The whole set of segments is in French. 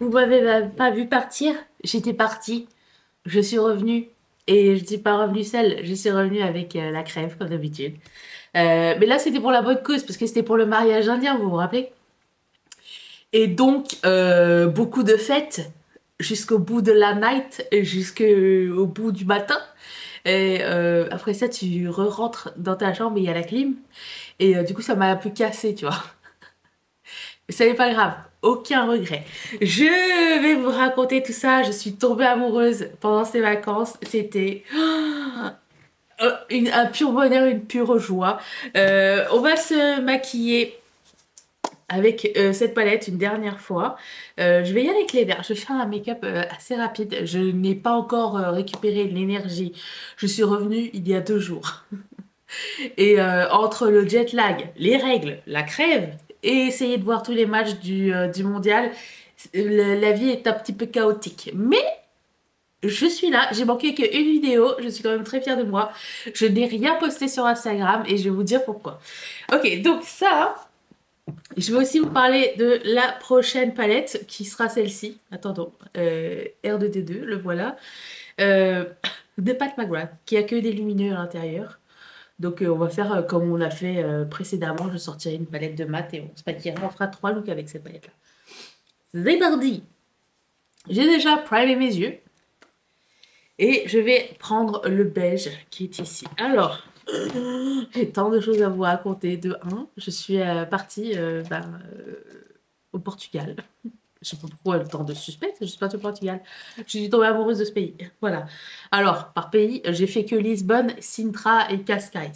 Vous m'avez pas vu partir? J'étais partie, je suis revenue. Et je suis pas revenue seule, je suis revenue avec la crève, comme d'habitude. Mais là, c'était pour la bonne cause, parce que c'était pour le mariage indien, vous vous rappelez? Et donc, beaucoup de fêtes jusqu'au bout de la night, et jusqu'au bout du matin. Et après ça, tu re-rentres dans ta chambre et il y a la clim. Et du coup, ça m'a un peu cassé, tu vois. Mais ça n'est pas grave, aucun regret. Je vais vous raconter tout ça. Je suis tombée amoureuse pendant ces vacances. C'était un pur bonheur, une pure joie. On va se maquiller avec cette palette une dernière fois. Je vais y aller avec les verts. Je vais faire un make-up assez rapide. Je n'ai pas encore récupéré l'énergie. Je suis revenue il y a 2 jours. Et entre le jet lag, les règles, la crève et essayer de voir tous les matchs du mondial, la vie est un petit peu chaotique. Mais je suis là, j'ai manqué qu'une vidéo, je suis quand même très fière de moi. Je n'ai rien posté sur Instagram et je vais vous dire pourquoi. Ok, donc ça, je vais aussi vous parler de la prochaine palette qui sera celle-ci. Attendons, R2D2, le voilà. Euh, de Pat McGrath, qui a que des lumineux à l'intérieur. Donc on va faire comme on l'a fait précédemment. Je sortirai une palette de mat et on se maquillera. On fera 3 looks avec cette palette-là. C'est parti. J'ai déjà primé mes yeux et je vais prendre le beige qui est ici. Alors, j'ai tant de choses à vous raconter. De un, je suis partie au Portugal. Je sais pas pourquoi le temps de suspense, je suis partie au Portugal. Je suis tombée amoureuse de ce pays. Voilà. Alors, par pays, j'ai fait que Lisbonne, Sintra et Cascais.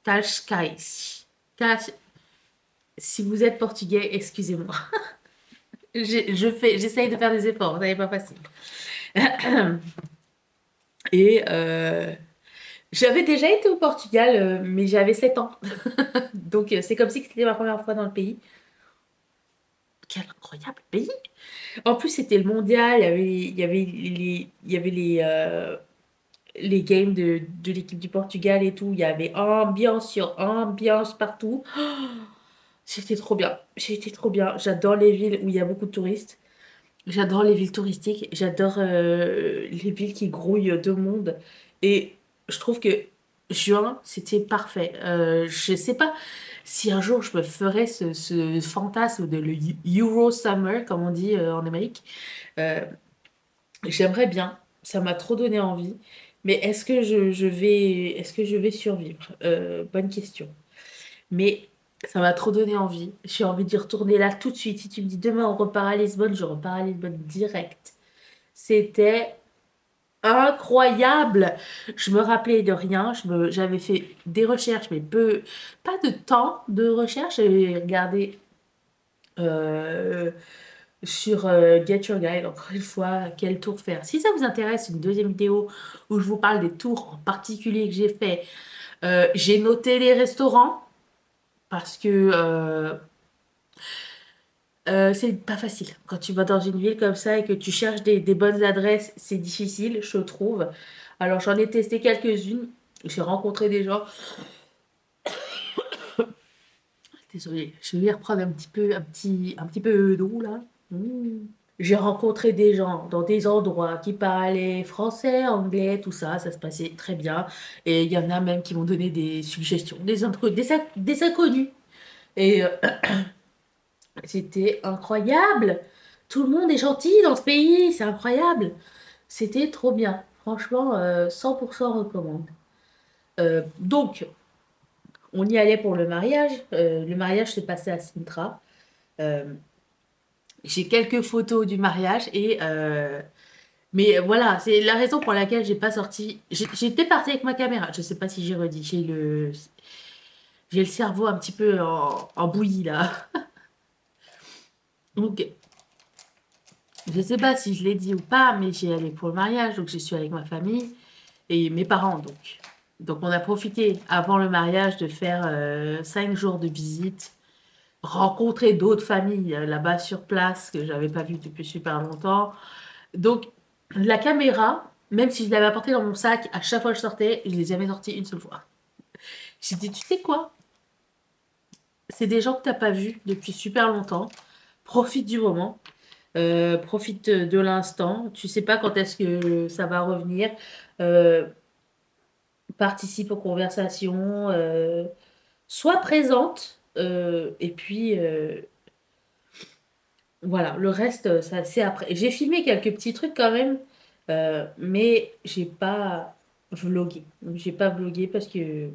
Cascais. Cas- Si vous êtes portugais, excusez-moi. J'essaye de faire des efforts, ça n'est pas facile. Et j'avais déjà été au Portugal, mais j'avais 7 ans. Donc c'est comme si c'était ma première fois dans le pays. Quel incroyable pays! En plus, c'était le mondial, il y avait les games de l'équipe du Portugal et tout. Il y avait ambiance sur ambiance partout. C'était trop bien. C'était trop bien. J'adore les villes où il y a beaucoup de touristes. J'adore les villes touristiques, j'adore les villes qui grouillent de monde. Et je trouve que juin, c'était parfait. Je sais pas si un jour je me ferais ce fantasme de le Euro Summer, comme on dit en Amérique. Euh, J'aimerais bien, ça m'a trop donné envie. Mais est-ce que je vais survivre? Bonne question. Mais ça m'a trop donné envie. J'ai envie d'y retourner là tout de suite. Si tu me dis demain on repart à Lisbonne, je repars à Lisbonne direct. C'était incroyable. Je me rappelais de rien. J'avais fait des recherches, mais pas de temps de recherche. J'avais regardé euh, sur Get Your Guide, encore une fois, quel tour faire. Si ça vous intéresse, une deuxième vidéo où je vous parle des tours en particulier que j'ai fait. J'ai noté les restaurants parce que c'est pas facile. Quand tu vas dans une ville comme ça et que tu cherches des bonnes adresses, c'est difficile, je trouve. Alors j'en ai testé quelques-unes. J'ai rencontré des gens. Désolée, je vais reprendre un petit peu d'eau là. Mmh. J'ai rencontré des gens dans des endroits qui parlaient français, anglais, tout ça, ça se passait très bien. Et il y en a même qui m'ont donné des suggestions, des inconnus. Et c'était incroyable. Tout le monde est gentil dans ce pays, c'est incroyable. C'était trop bien. Franchement, 100% recommande. Donc, on y allait pour le mariage. Le mariage s'est passé à Sintra. Euh, j'ai quelques photos du mariage mais voilà, c'est la raison pour laquelle j'ai pas sorti. J'étais partie avec ma caméra. Je sais pas si j'ai redit. J'ai le cerveau un petit peu en bouillie là. Donc, je sais pas si je l'ai dit ou pas, mais j'ai allé pour le mariage, donc je suis avec ma famille et mes parents donc. Donc on a profité avant le mariage de faire 5 jours de visite, rencontrer d'autres familles là-bas sur place que j'avais pas vues depuis super longtemps. Donc la caméra, même si je l'avais apportée dans mon sac, à chaque fois que je sortais, je les avais sorties une seule fois. J'ai dit, tu sais quoi? C'est des gens que t'as pas vus depuis super longtemps. Profite du moment. Profite de l'instant. Tu sais pas quand est-ce que ça va revenir. Euh, Participe aux conversations. Sois présente. Et puis, voilà, le reste, ça, c'est après. J'ai filmé quelques petits trucs quand même, mais j'ai pas vlogué. J'ai pas vlogué parce que,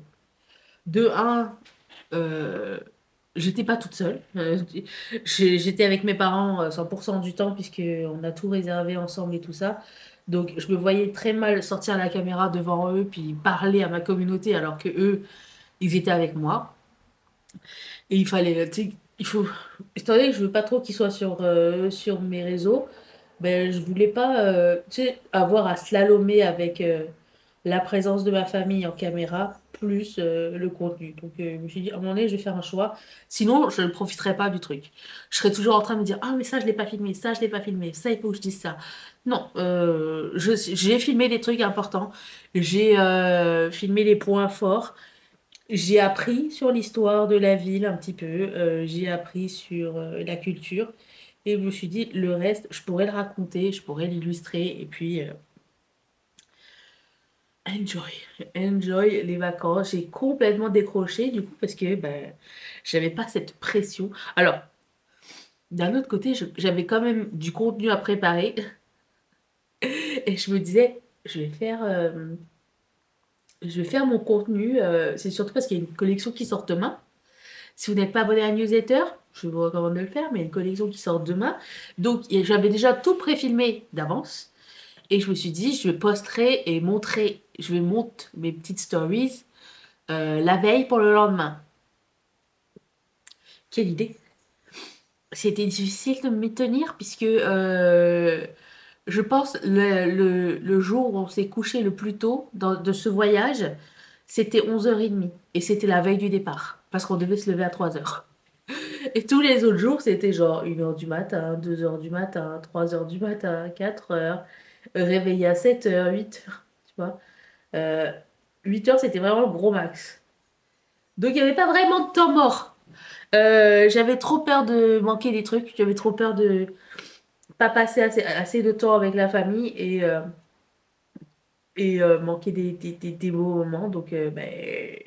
de un, euh, j'étais pas toute seule. J'étais avec mes parents 100% du temps, puisque on a tout réservé ensemble et tout ça. Donc, je me voyais très mal sortir la caméra devant eux, puis parler à ma communauté alors que eux, ils étaient avec moi. Et il fallait, tu sais, il faut, étant donné que je veux pas trop qu'ils soient sur mes réseaux, ben, je voulais pas, tu sais, avoir à slalomer avec la présence de ma famille en caméra, plus le contenu. Donc, je me suis dit, à un moment donné, je vais faire un choix. Sinon, je ne profiterai pas du truc. Je serais toujours en train de me dire, ah, mais ça, je l'ai pas filmé, ça, je l'ai pas filmé, ça, il faut que je dise ça. Non, j'ai filmé des trucs importants. J'ai filmé les points forts. J'ai appris sur l'histoire de la ville un petit peu, j'ai appris sur la culture et je me suis dit, le reste, je pourrais le raconter, je pourrais l'illustrer et puis enjoy, enjoy les vacances. J'ai complètement décroché du coup parce que ben, j'avais pas cette pression. Alors, d'un autre côté, j'avais quand même du contenu à préparer et je me disais, je vais faire mon contenu. C'est surtout parce qu'il y a une collection qui sort demain. Si vous n'êtes pas abonné à la newsletter, je vous recommande de le faire, mais il y a une collection qui sort demain. Donc, j'avais déjà tout préfilmé d'avance. Et je me suis dit, je posterai et montrer, je vais monter mes petites stories la veille pour le lendemain. Quelle idée! C'était difficile de m'y tenir puisque je pense le jour où on s'est couché le plus tôt de ce voyage, c'était 11h30. Et c'était la veille du départ. Parce qu'on devait se lever à 3h. Et tous les autres jours, c'était genre 1h du matin, 2h du matin, 3h du matin, 4h, réveillé à 7h, 8h, tu vois. Euh, 8h, c'était vraiment le gros max. Donc, il n'y avait pas vraiment de temps mort. J'avais trop peur de manquer des trucs, j'avais trop peur de pas passer assez de temps avec la famille et manquer des beaux moments. Donc, ben,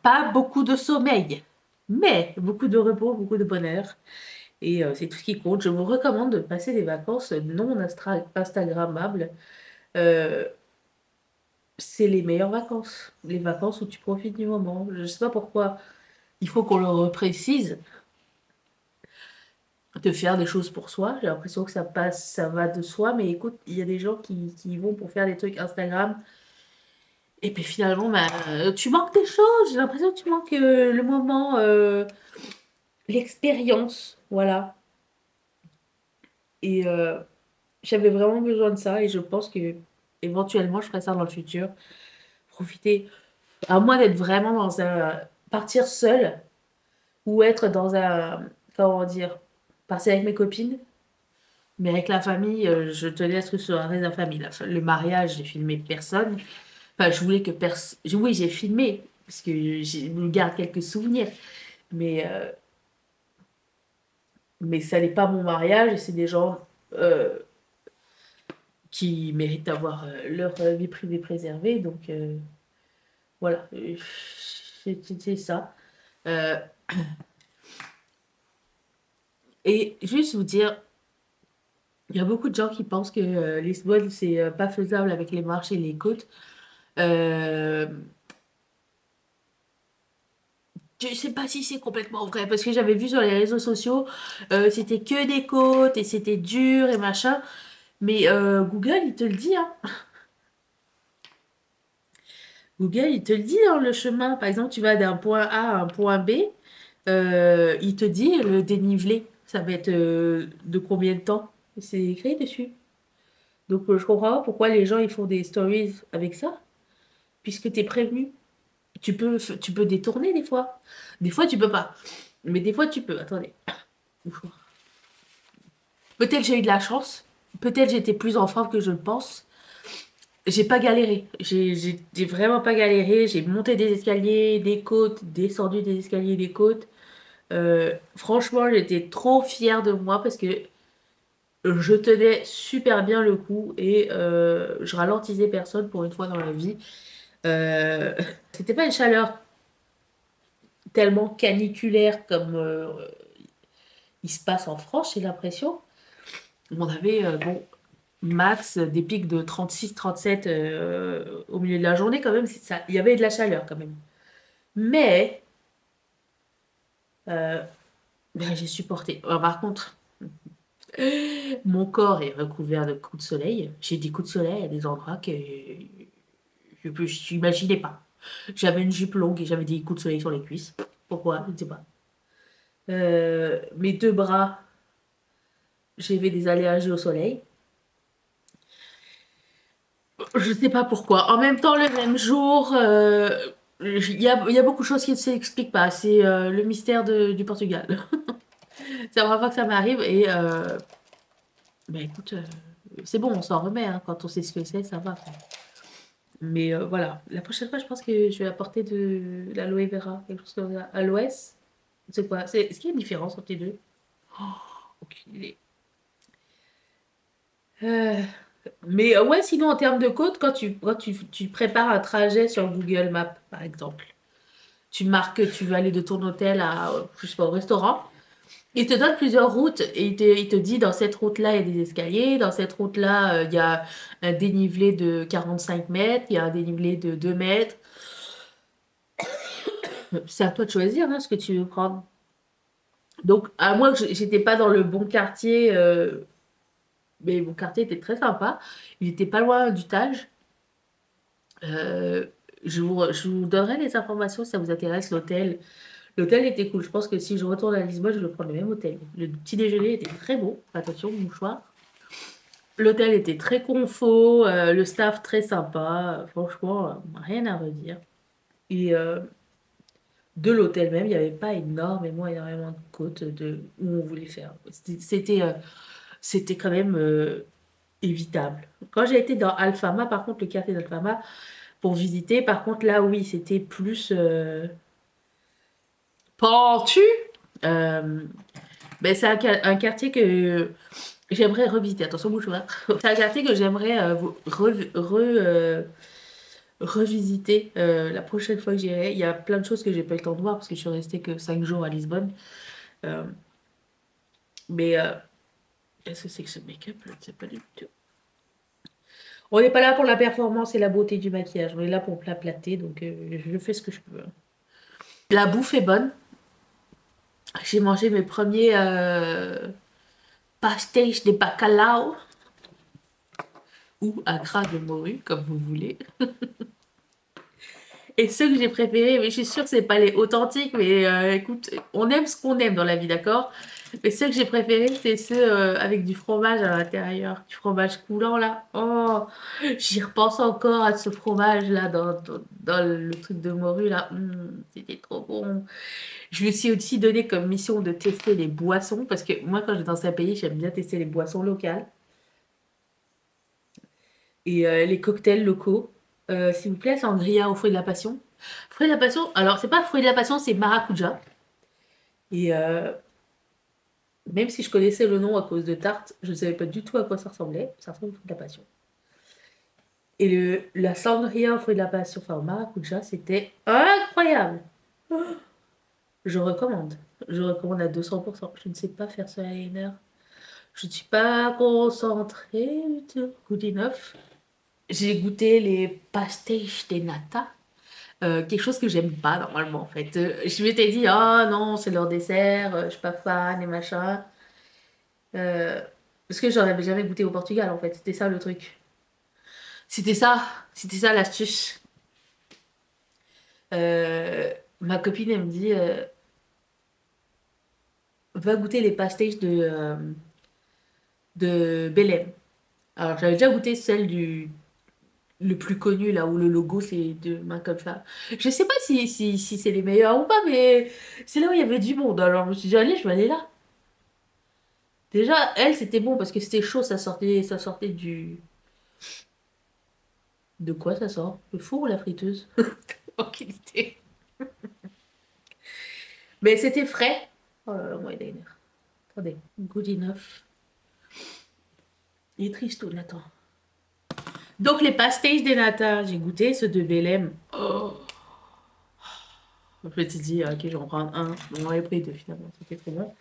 pas beaucoup de sommeil, mais beaucoup de repos, beaucoup de bonheur. Et c'est tout ce qui compte. Je vous recommande de passer des vacances non Instagrammables. Euh, c'est les meilleures vacances. Les vacances où tu profites du moment. Je ne sais pas pourquoi il faut qu'on le reprécise, de faire des choses pour soi. J'ai l'impression que ça passe, ça va de soi. Mais écoute, il y a des gens qui y vont pour faire des trucs Instagram. Et puis finalement, bah, tu manques des choses. J'ai l'impression que tu manques le moment, l'expérience. Voilà. Et j'avais vraiment besoin de ça. Et je pense que éventuellement, je ferai ça dans le futur. Profiter, à moins d'être vraiment dans un... Partir seule ou être dans un... Comment dire? Partir avec mes copines. Mais avec la famille, je te laisse que ce soit reste la famille. Le mariage, j'ai filmé personne. Enfin, je voulais que personne... Oui, j'ai filmé, parce que je me garde quelques souvenirs. Mais, euh, mais ça n'est pas mon mariage, et c'est des gens qui méritent d'avoir leur vie privée préservée. Donc, voilà. C'est ça. Euh, et juste vous dire, il y a beaucoup de gens qui pensent que Lisbonne, c'est pas faisable avec les marches et les côtes. Euh, je sais pas si c'est complètement vrai, parce que j'avais vu sur les réseaux sociaux, c'était que des côtes et c'était dur et machin. Mais Google, il te le dit, hein. Google, il te le dit dans le chemin. Par exemple, tu vas d'un point A à un point B, il te dit le dénivelé. Ça va être de combien de temps? C'est écrit dessus. Donc, je comprends pas pourquoi les gens ils font des stories avec ça, puisque tu es prévenu. Tu peux détourner des fois. Des fois, tu peux pas. Mais des fois, tu peux. Attendez. Peut-être j'ai eu de la chance. Peut-être j'étais plus en forme que je le pense. J'ai pas galéré. J'ai vraiment pas galéré. J'ai monté des escaliers, des côtes, descendu des escaliers, des côtes. Franchement, j'étais trop fière de moi parce que je tenais super bien le coup et je ralentisais personne pour une fois dans la vie. Euh, C'était pas une chaleur tellement caniculaire comme il se passe en France, j'ai l'impression. On avait, bon, max des pics de 36, 37 au milieu de la journée quand même. Ça, il y avait de la chaleur quand même. Mais euh, ben, j'ai supporté. Par contre, mon corps est recouvert de coups de soleil. J'ai des coups de soleil à des endroits que je n'imaginais pas. J'avais une jupe longue et j'avais des coups de soleil sur les cuisses. Pourquoi? Je ne sais pas. Mes deux bras, j'avais des allergies au soleil. Je ne sais pas pourquoi. En même temps, le même jour, il y a beaucoup de choses qui ne s'expliquent pas. C'est le mystère du Portugal. C'est la première fois que ça m'arrive et ben écoute, c'est bon, on s'en remet. Hein. Quand on sait ce que c'est, ça va. Quoi. Mais voilà, la prochaine fois, je pense que je vais apporter de l'aloe vera, quelque chose comme ça. Aloès, c'est quoi? Est-ce qu'il y a une différence entre les deux? Oh, aucune idée. Euh, mais ouais, sinon en termes de code, quand tu prépares un trajet sur Google Maps, par exemple, tu marques que tu veux aller de ton hôtel à, je sais pas, au restaurant, il te donne plusieurs routes et il te dit dans cette route-là, il y a des escaliers, dans cette route-là, il y a un dénivelé de 45 mètres, il y a un dénivelé de 2 mètres. C'est à toi de choisir hein, ce que tu veux prendre. Donc, à moins que j'étais pas dans le bon quartier, mais mon quartier était très sympa. Il était pas loin du Tage. Euh, je vous donnerai les informations si ça vous intéresse, l'hôtel. L'hôtel était cool. Je pense que si je retourne à Lisbonne, je vais prendre le même hôtel. Le petit déjeuner était très beau. Attention, mouchoir. L'hôtel était très confort, le staff très sympa. Franchement, rien à redire. Et de l'hôtel même, il n'y avait pas énormément de côtes où on voulait faire. C'était quand même évitable. Quand j'ai été dans Alfama, par contre, le quartier d'Alfama, pour visiter, par contre, là, oui, c'était plus pentu. Euh, ben, c'est un quartier que j'aimerais revisiter. Attention, bouche ouverte. C'est un quartier que j'aimerais revisiter la prochaine fois que j'irai. Il y a plein de choses que j'ai pas eu le temps de voir parce que je suis restée que 5 jours à Lisbonne. Euh, mais qu'est-ce que c'est que ce make-up? Je ne sais pas du tout. On n'est pas là pour la performance et la beauté du maquillage. On est là pour plater, donc je fais ce que je peux. La bouffe est bonne. J'ai mangé mes premiers pastéis de bacalao ou à gras de morue, comme vous voulez. Et ceux que j'ai préférés, mais je suis sûre que c'est pas les authentiques, mais écoute, on aime ce qu'on aime dans la vie, d'accord? Mais ceux que j'ai préférés, c'est ceux avec du fromage à l'intérieur, du fromage coulant là. Oh, j'y repense encore à ce fromage là dans le truc de morue là. C'était trop bon. Je me suis aussi donné comme mission de tester les boissons, parce que moi quand je vais dans un pays, j'aime bien tester les boissons locales et les cocktails locaux. S'il vous plaît, sangria au fruit de la passion. Fruit de la passion, alors c'est pas fruit de la passion, c'est maracuja. Et même si je connaissais le nom à cause de Tarte, je ne savais pas du tout à quoi ça ressemblait. Ça ressemble au fruit de la passion. Et la sangria au fruit de la passion, enfin au maracuja, c'était incroyable. Je recommande. Je recommande à 200%. Je ne sais pas faire ce eyeliner. Je ne suis pas concentrée, good enough. J'ai goûté les pastéis de nata. Quelque chose que j'aime pas normalement en fait. Je m'étais dit, ah non, c'est leur dessert, je suis pas fan et machin. Euh, Parce que j'en avais jamais goûté au Portugal en fait. C'était ça le truc. C'était ça, c'était ça l'astuce. Euh, Ma copine elle me dit, va goûter les pastéis de Belém. Alors j'avais déjà goûté celle le plus connu là où le logo c'est deux mains comme ça. Je sais pas si c'est les meilleurs ou pas, mais c'est là où il y avait du monde. Alors je me suis dit, allez, je vais aller là. Déjà, elle, c'était bon parce que c'était chaud, ça sortait du. De quoi ça sort? Le four ou la friteuse? Aucune idée. Mais c'était frais. Oh là là, mon eyeliner. Attendez, good enough. Il est triste, Nathan. Donc, les pastéis des nata, j'ai goûté ceux de Belém. Oh. Je me suis dit, ok, je vais en prendre un. On en avait pris deux finalement, c'était trop bon.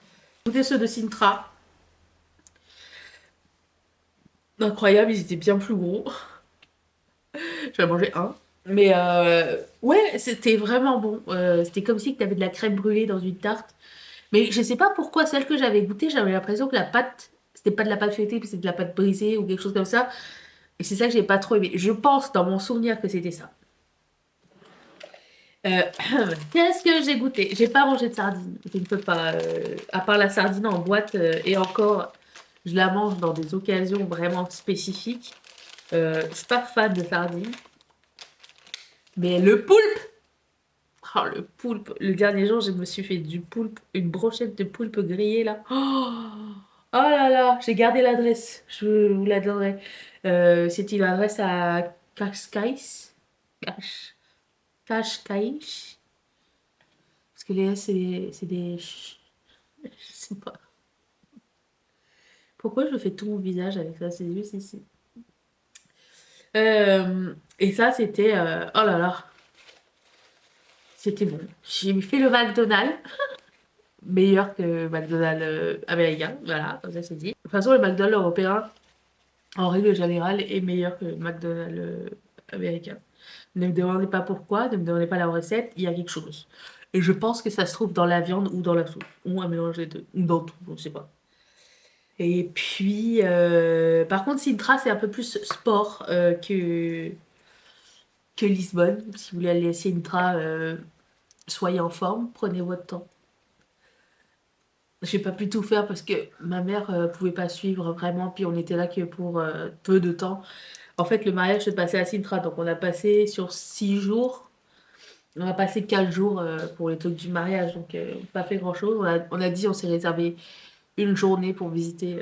J'ai goûté ceux de Sintra. Incroyable, ils étaient bien plus gros. J'en ai mangé un. Mais ouais, c'était vraiment bon. C'était comme si tu avais de la crème brûlée dans une tarte. Mais je sais pas pourquoi, celle que j'avais goûtée, j'avais l'impression que la pâte, c'était pas de la pâte feuilletée, puis c'était de la pâte brisée ou quelque chose comme ça. Et c'est ça que j'ai pas trop aimé. Je pense, dans mon souvenir, que c'était ça. Euh, Qu'est-ce que j'ai goûté? J'ai pas mangé de sardines. Je ne peux pas. À part la sardine en boîte, et encore, je la mange dans des occasions vraiment spécifiques. Je suis pas fan de sardines. Mais le poulpe! Oh, le poulpe. Le dernier jour, je me suis fait du poulpe, une brochette de poulpe grillée là. Oh là là, j'ai gardé l'adresse. Je vous la donnerai. C'était l'adresse à Cascais. Cache. Cascais. Parce que les S, c'est des. Je sais pas. Pourquoi je fais tout mon visage avec ça? C'est juste ici. Et ça, c'était. Oh là là. C'était bon. J'ai fait le McDonald's. Meilleur que McDonald's américain. Voilà, comme ça c'est dit. De toute façon, le McDonald's européen, en règle générale, est meilleur que le McDonald's américain. Ne me demandez pas pourquoi, ne me demandez pas la recette, il y a quelque chose. Et je pense que ça se trouve dans la viande ou dans la soupe. Ou un mélange des deux. Ou dans tout, je ne sais pas. Et puis, par contre, Sintra, c'est un peu plus sport que Lisbonne. Si vous voulez aller à Sintra, soyez en forme, prenez votre temps. J'ai pas pu tout faire parce que ma mère pouvait pas suivre vraiment, puis on était là que pour peu de temps. En fait, le mariage se passait à Sintra, donc on a passé sur 6 jours. On a passé 4 jours pour les trucs du mariage, donc on n'a pas fait grand-chose. On a dit, on s'est réservé une journée pour visiter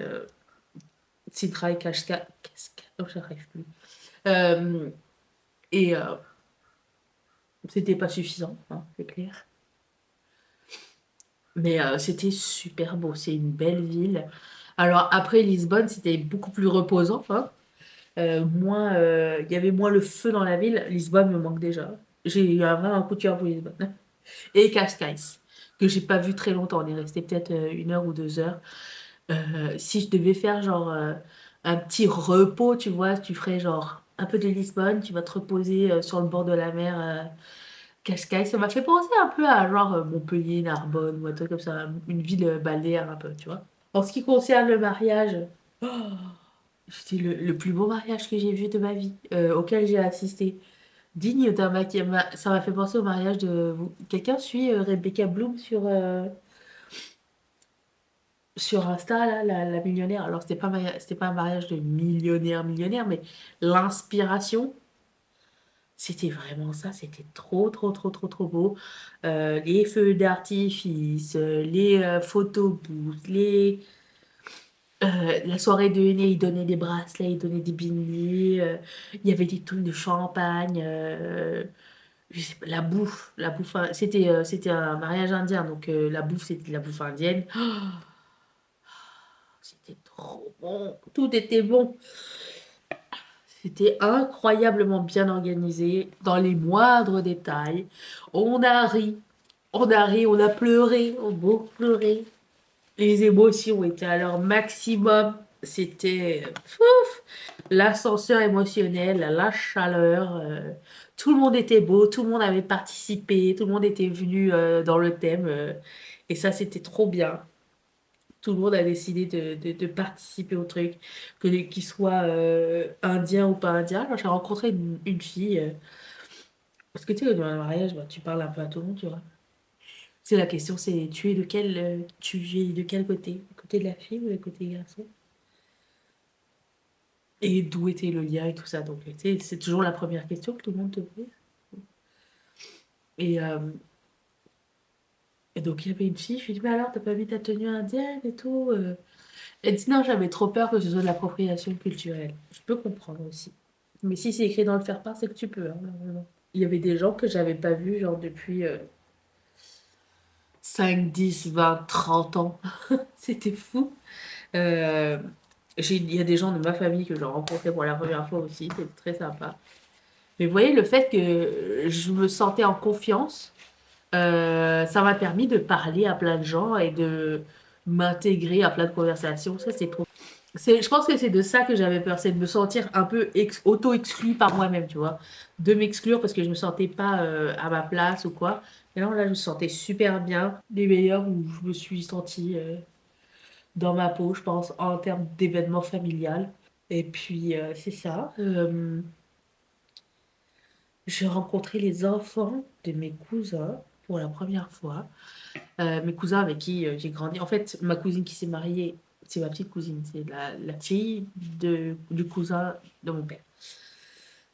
Sintra et Cascais. Oh, j'arrive plus. Euh, et c'était pas suffisant, hein, c'est clair. Mais c'était super beau, c'est une belle ville. Alors après Lisbonne, c'était beaucoup plus reposant, hein. Il y avait moins le feu dans la ville. Lisbonne me manque déjà. J'ai eu vraiment un coup de cœur pour Lisbonne. Et Cascais, que j'ai pas vu très longtemps. On est resté peut-être 1 heure ou 2 heures. Si je devais faire genre un petit repos, tu vois, tu ferais genre un peu de Lisbonne, tu vas te reposer sur le bord de la mer, Cascais. Ça m'a fait penser un peu à genre Montpellier, Narbonne ou un truc comme ça, une ville balnéaire un peu, tu vois. En ce qui concerne le mariage, c'était le plus beau mariage que j'ai vu de ma vie, auquel j'ai assisté. Digne d'un ça m'a fait penser au mariage de... Quelqu'un suit Rebecca Bloom sur Insta, là, la millionnaire. Alors, c'était pas un mariage de millionnaire, mais l'inspiration, c'était vraiment ça. C'était trop, trop, trop, trop, trop beau. Les feux d'artifice, les photos booths, la soirée de henné, ils donnaient des bracelets, ils donnaient des beignets, il y avait des trucs de champagne, je sais pas, la bouffe, c'était un mariage indien, donc la bouffe, c'était de la bouffe indienne. C'était trop bon, tout était bon. C'était incroyablement bien organisé, dans les moindres détails. On a ri, on a pleuré, on a beaucoup pleuré. Les émotions étaient à leur maximum. C'était pouf, l'ascenseur émotionnel, la chaleur. Tout le monde était beau, tout le monde avait participé, tout le monde était venu dans le thème. Et ça, c'était trop bien. Tout le monde a décidé de participer au truc, qu'il soit indien ou pas indien. Alors, j'ai rencontré une fille. Parce que tu sais, dans le mariage, bah, tu parles un peu à tout le monde, tu vois. C'est la question, c'est tu es de quel côté? Le côté de la fille ou le côté garçon? Et d'où était le lien et tout ça. Donc, tu sais, c'est toujours la première question que tout le monde te pose. Et, euh, et donc, il y avait une fille, je lui ai dit, mais alors, t'as pas mis ta tenue indienne et tout? Elle dit, non, j'avais trop peur que ce soit de l'appropriation culturelle. Je peux comprendre aussi. Mais si c'est écrit dans le faire-part, c'est que tu peux, hein, normalement. Il y avait des gens que j'avais pas vus, genre, depuis 5, 10, 20, 30 ans. C'était fou. Euh, il y a des gens de ma famille que j'ai rencontrés pour la première fois aussi, c'est très sympa. Mais vous voyez, le fait que je me sentais en confiance, ça m'a permis de parler à plein de gens et de m'intégrer à plein de conversations. Ça, c'est trop. Je pense que c'est de ça que j'avais peur, c'est de me sentir un peu auto-exclue par moi-même, tu vois. De m'exclure parce que je me sentais pas à ma place ou quoi. Et non, là, je me sentais super bien. Les meilleurs où je me suis sentie dans ma peau, je pense, en termes d'événements familial. Et puis, c'est ça. J'ai rencontré les enfants de mes cousins pour la première fois. Mes cousins avec qui j'ai grandi. En fait, ma cousine qui s'est mariée, c'est ma petite cousine, c'est la fille du cousin de mon père.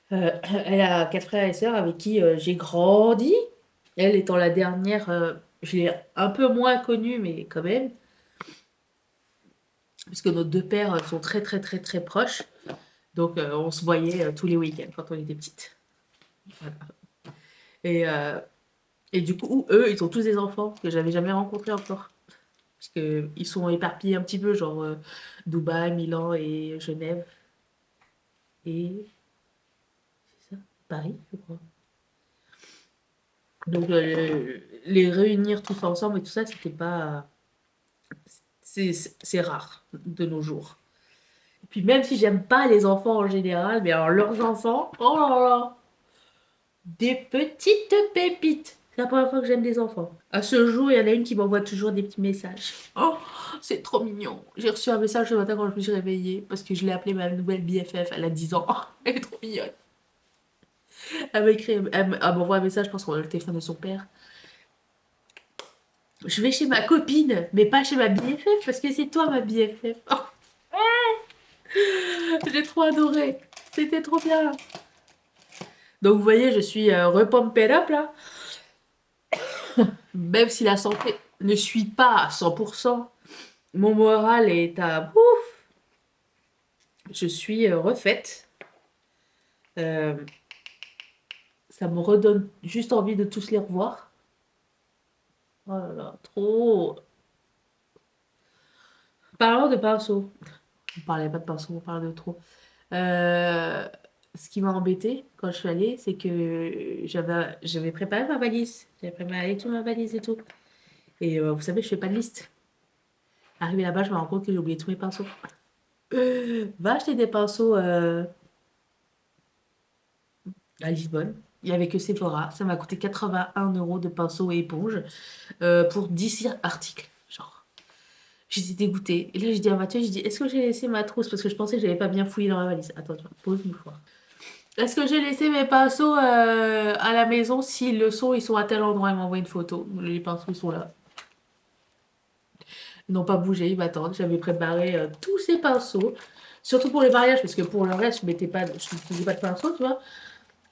Elle a 4 frères et sœurs avec qui j'ai grandi. Elle étant la dernière, je l'ai un peu moins connue, mais quand même, puisque nos deux pères sont très très très très proches. Donc on se voyait tous les week-ends quand on était petites. Voilà. Et, euh, et du coup, eux, ils ont tous des enfants que j'avais jamais rencontrés encore. Parce qu'ils sont éparpillés un petit peu, genre Dubaï, Milan et Genève. Et c'est ça, Paris, je crois. Donc les réunir tous ensemble et tout ça, c'était pas. C'est rare de nos jours. Et puis même si j'aime pas les enfants en général, mais alors leurs enfants, oh là là, des petites pépites. C'est la première fois que j'aime des enfants. À ce jour, il y en a une qui m'envoie toujours des petits messages. Oh, c'est trop mignon. J'ai reçu un message ce matin quand je me suis réveillée parce que je l'ai appelée ma nouvelle BFF. Elle a 10 ans. Elle est trop mignonne. Elle m'a écrit, elle m'envoie un message, je pense qu'on a le téléphone de son père. Je vais chez ma copine, mais pas chez ma BFF parce que c'est toi ma BFF. Oh, j'ai trop adoré. C'était trop bien. Donc vous voyez, je suis repumped up là. Même si la santé ne suit pas à 100%, mon moral est à ouf. Je suis refaite. Euh, Ça me redonne juste envie de tous les revoir. Oh là là, trop. Parlons de pinceau. On parlait pas de pinceau, on parlait de trop. Euh, Ce qui m'a embêté quand je suis allée, c'est que j'avais préparé ma valise. J'avais préparé toute ma valise et tout. Et vous savez, je fais pas de liste. Arrivé là-bas, je me rends compte que j'ai oublié tous mes pinceaux. Va acheter des pinceaux à Lisbonne. Il n'y avait que Sephora. Ça m'a coûté 81 € de pinceaux et éponges pour 10 articles. Genre, j'étais dégoûtée. Et là, j'ai dit à Mathieu, j'ai dit, est-ce que j'ai laissé ma trousse? Parce que je pensais que j'avais pas bien fouillé dans ma valise. Attends, pose une fois. Est-ce que j'ai laissé mes pinceaux à la maison? S'ils le sont, ils sont à tel endroit. Il m'envoie une photo. Les pinceaux, ils sont là. Ils n'ont pas bougé, ils m'attendent. J'avais préparé tous ces pinceaux. Surtout pour les mariages, parce que pour le reste, je ne faisais pas de pinceaux, tu vois.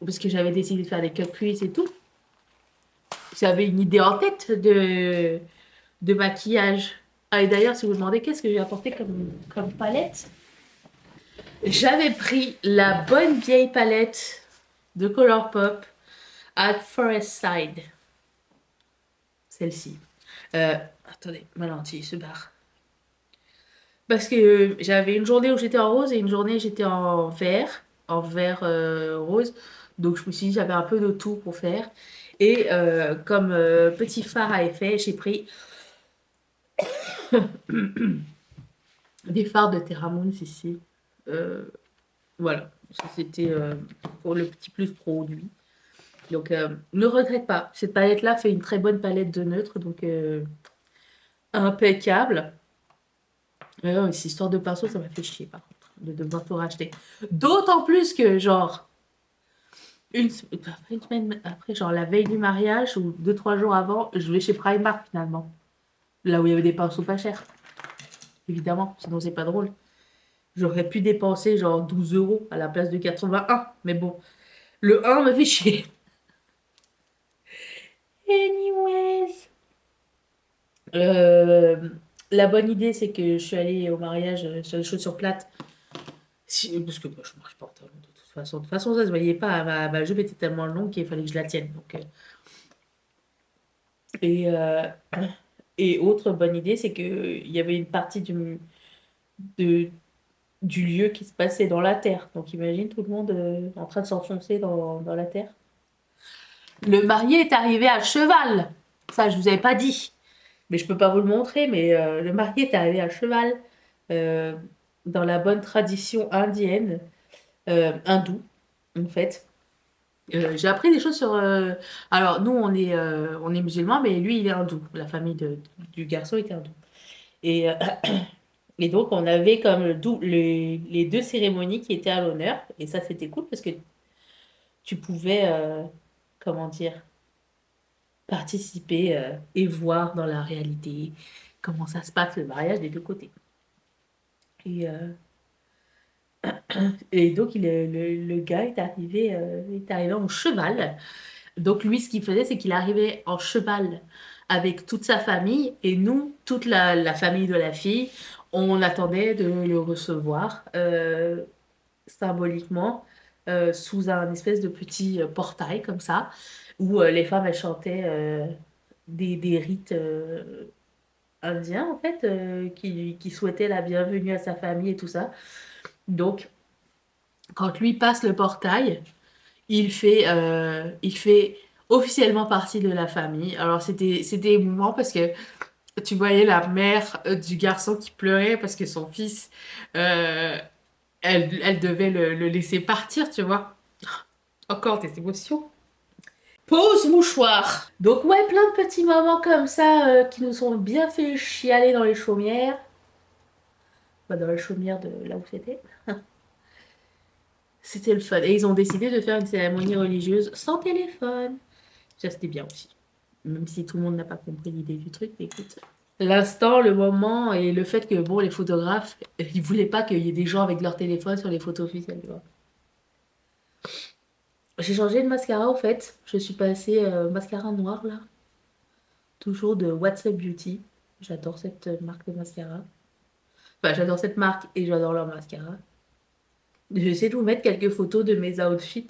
Parce que j'avais décidé de faire des cut crease et tout. J'avais une idée en tête de maquillage. Ah, et d'ailleurs, si vous vous demandez qu'est-ce que j'ai apporté comme palette, j'avais pris la bonne vieille palette de Colourpop at Forest Side. Celle-ci. Attendez, ma lentille se barre. Parce que j'avais une journée où j'étais en rose et une journée où j'étais en vert rose. Donc je me suis dit j'avais un peu de tout pour faire. Et comme petit fard à effet, j'ai pris des fards de Terra Moon ici. Euh, voilà, ça c'était pour le petit plus produit. Donc ne regrette pas. Cette palette-là fait une très bonne palette de neutres, donc impeccable. Cette histoire de pinceau, ça m'a fait chier par contre, de devoir tout racheter. D'autant plus que genre une semaine après, genre la veille du mariage ou 2, 3 jours avant, je vais chez Primark finalement. Là où il y avait des pinceaux pas chers. Évidemment, sinon c'est pas drôle. J'aurais pu dépenser genre 12 € à la place de 81. Mais bon, le 1 me fait chier. Anyways. Euh, la bonne idée, c'est que je suis allée au mariage sur les chaussures plates. Parce que moi, je marche pas en talons de toute façon. De toute façon, ça se voyait pas. Ma jupe était tellement longue qu'il fallait que je la tienne. Donc, Et, et autre bonne idée, c'est qu'il y avait une partie de- du lieu qui se passait dans la terre. Donc imagine tout le monde en train de s'enfoncer dans la terre. Le marié est arrivé à cheval. Ça, je vous avais pas dit. Mais je peux pas vous le montrer, mais le marié est arrivé à cheval euh, dans la bonne tradition indienne, hindoue, en fait. J'ai appris des choses sur. Alors, nous, on est musulmans, mais lui, il est hindou. La famille du garçon était hindoue. Et, et donc, on avait comme les deux cérémonies qui étaient à l'honneur. Et ça, c'était cool parce que tu pouvais, comment dire, participer et voir dans la réalité comment ça se passe le mariage des deux côtés. Et, et donc, le gars est arrivé en cheval. Donc, lui, ce qu'il faisait, c'est qu'il arrivait en cheval avec toute sa famille. Et nous, toute la famille de la fille, on attendait de le recevoir symboliquement sous un espèce de petit portail comme ça, où les femmes, elles chantaient des rites indiens, en fait, qui souhaitaient la bienvenue à sa famille et tout ça. Donc, quand lui passe le portail, il fait officiellement partie de la famille. Alors c'était émouvant parce que tu voyais la mère du garçon qui pleurait parce que son fils, euh, elle devait le laisser partir, tu vois. Encore des émotions. Pause mouchoir. Donc ouais, plein de petits moments comme ça qui nous ont bien fait chialer dans les chaumières. Pas dans les chaumières de là où c'était. C'était le fun. Et ils ont décidé de faire une cérémonie religieuse sans téléphone. Ça, c'était bien aussi. Même si tout le monde n'a pas compris l'idée du truc, mais écoute. L'instant, le moment et le fait que, bon, les photographes, ils voulaient pas qu'il y ait des gens avec leur téléphone sur les photos officielles, tu vois. J'ai changé de mascara, au fait. Je suis passée mascara noir, là. Toujours de WhatsApp Beauty. J'adore cette marque de mascara. Enfin, j'adore cette marque et j'adore leur mascara. J'essaie de vous mettre quelques photos de mes outfits.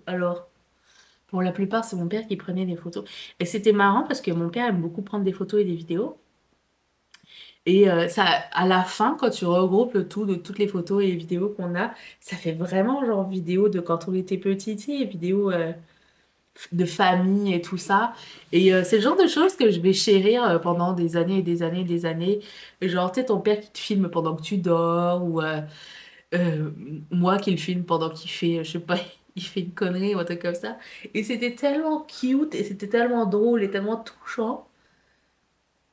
Alors, pour la plupart, c'est mon père qui prenait des photos. Et c'était marrant parce que mon père aime beaucoup prendre des photos et des vidéos. Et ça, à la fin, quand tu regroupes le tout de toutes les photos et les vidéos qu'on a, ça fait vraiment genre vidéo de quand on était petit, tu sais, vidéo de famille et tout ça. Et c'est le genre de choses que je vais chérir pendant des années et des années et des années. Genre, tu sais, ton père qui te filme pendant que tu dors, ou euh, moi qui le filme pendant qu'il fait, je sais pas, il fait une connerie ou un truc comme ça. Et c'était tellement cute et c'était tellement drôle et tellement touchant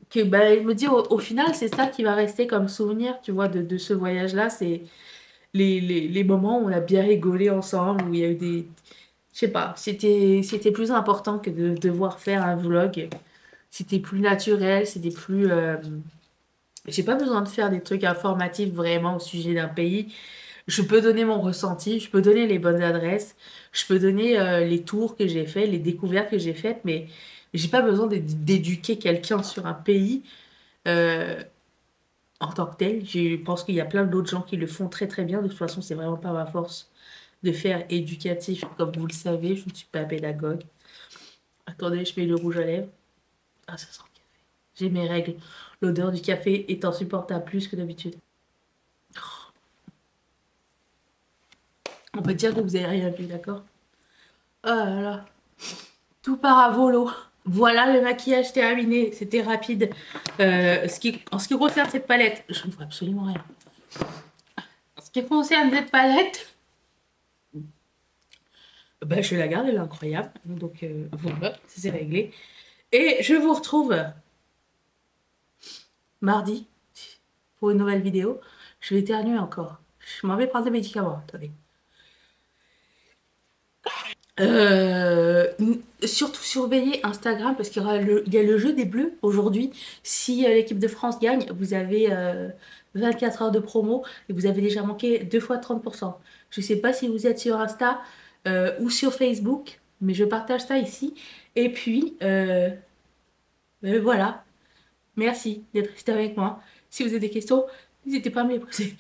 que ben, je me dis au final, c'est ça qui va rester comme souvenir, tu vois, de ce voyage-là. C'est les moments où on a bien rigolé ensemble, où il y a eu des. Je sais pas, c'était plus important que de devoir faire un vlog. C'était plus naturel, c'était plus. J'ai pas besoin de faire des trucs informatifs vraiment au sujet d'un pays. Je peux donner mon ressenti, je peux donner les bonnes adresses, je peux donner les tours que j'ai faits, les découvertes que j'ai faites, mais j'ai pas besoin d'éduquer quelqu'un sur un pays euh, en tant que tel. Je pense qu'il y a plein d'autres gens qui le font très très bien. De toute façon, c'est vraiment pas ma force de faire éducatif. Comme vous le savez, je ne suis pas pédagogue. Attendez, je mets le rouge à lèvres. Ah, ça sent le café. J'ai mes règles. L'odeur du café est insupportable plus que d'habitude. On va dire que vous avez rien vu, d'accord? Oh là là. Tout part à volo. Voilà, le maquillage terminé. C'était rapide. En ce qui concerne cette palette, je ne vois absolument rien. En ce qui concerne cette palette, bah, je la garde, elle est incroyable. Donc voilà, ça c'est réglé. Et je vous retrouve mardi pour une nouvelle vidéo. Je vais éternuer encore. Je m'en vais prendre des médicaments. Attendez. Surtout surveillez Instagram parce qu'il y a le jeu des bleus aujourd'hui. Si l'équipe de France gagne, vous avez 24 heures de promo et vous avez déjà manqué 2 fois 30%. Je ne sais pas si vous êtes sur Insta ou sur Facebook, mais je partage ça ici. Et puis, voilà. Merci d'être resté avec moi. Si vous avez des questions, n'hésitez pas à me les poser.